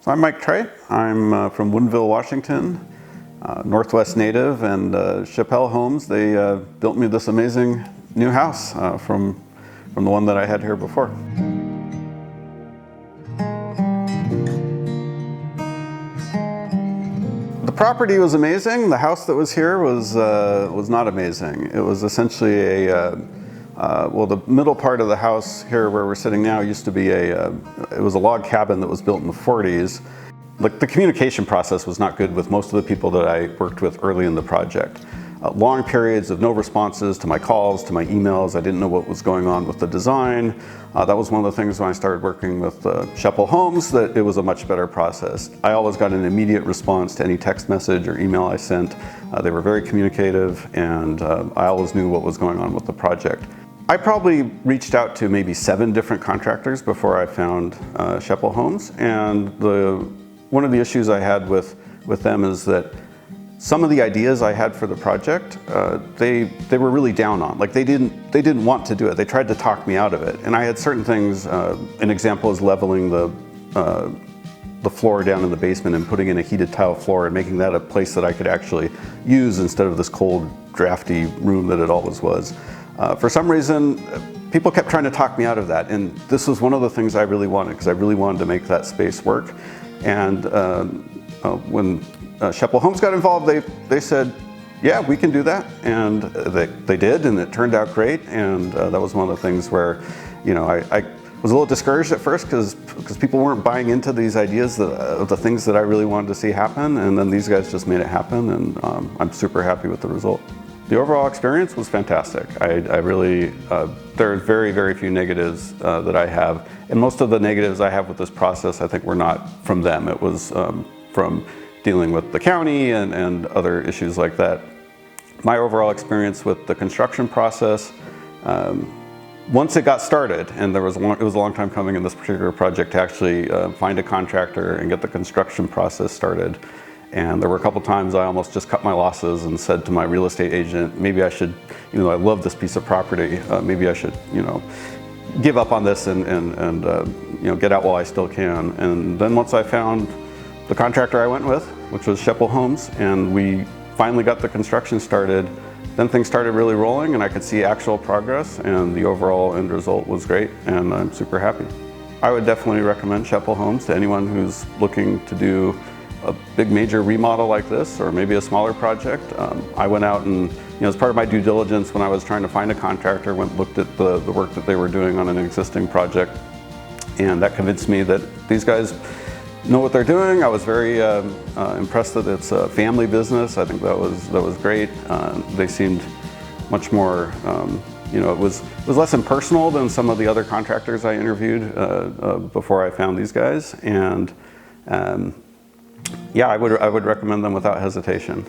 So I'm Mike Trite. I'm from Woodinville, Washington, Northwest native, and Shepel Homes, they built me this amazing new house from the one that I had here before. The property was amazing. The house that was here was not amazing. It was essentially well, the middle part of the house here where we're sitting now used to be it was a log cabin that was built in the 40s. Like, the communication process was not good with most of the people that I worked with early in the project. Long periods of no responses to my calls, to my emails. I didn't know what was going on with the design. That was one of the things when I started working with Shepel Homes, that it was a much better process. I always got an immediate response to any text message or email I sent. They were very communicative, and I always knew what was going on with the project. I probably reached out to maybe 7 different contractors before I found Shepel Homes, and one of the issues I had with them is that some of the ideas I had for the project, they were really down on. Like, they didn't want to do it. They tried to talk me out of it. And I had certain things. An example is leveling the floor down in the basement and putting in a heated tile floor and making that a place that I could actually use instead of this cold, drafty room that it always was. For some reason, people kept trying to talk me out of that, and this was one of the things I really wanted, because I really wanted to make that space work. And when Shepel Homes got involved, they said, yeah, we can do that, and they did, and it turned out great. And that was one of the things where, you know, I was a little discouraged at first because people weren't buying into these ideas of the things that I really wanted to see happen, and then these guys just made it happen, and I'm super happy with the result. The overall experience was fantastic. I really, there are very, very few negatives that I have, and most of the negatives I have with this process, I think, were not from them. It was from dealing with the county and other issues like that. My overall experience with the construction process, once it got started, and it was a long time coming in this particular project to actually find a contractor and get the construction process started. And there were a couple times I almost just cut my losses and said to my real estate agent, maybe I should, even though I love this piece of property, maybe I should, you know, give up on this and you know, get out while I still can. And then once I found the contractor I went with, which was Shepel Homes, and we finally got the construction started, then things started really rolling, and I could see actual progress, and the overall end result was great, and I'm super happy. I would definitely recommend Shepel Homes to anyone who's looking to do a big major remodel like this, or maybe a smaller project. I went out and, you know, as part of my due diligence when I was trying to find a contractor, went and looked at the work that they were doing on an existing project, and that convinced me that these guys know what they're doing. I was very impressed that it's a family business. I think that was great. They seemed much more, you know, it was less impersonal than some of the other contractors I interviewed before I found these guys. And yeah, I would recommend them without hesitation.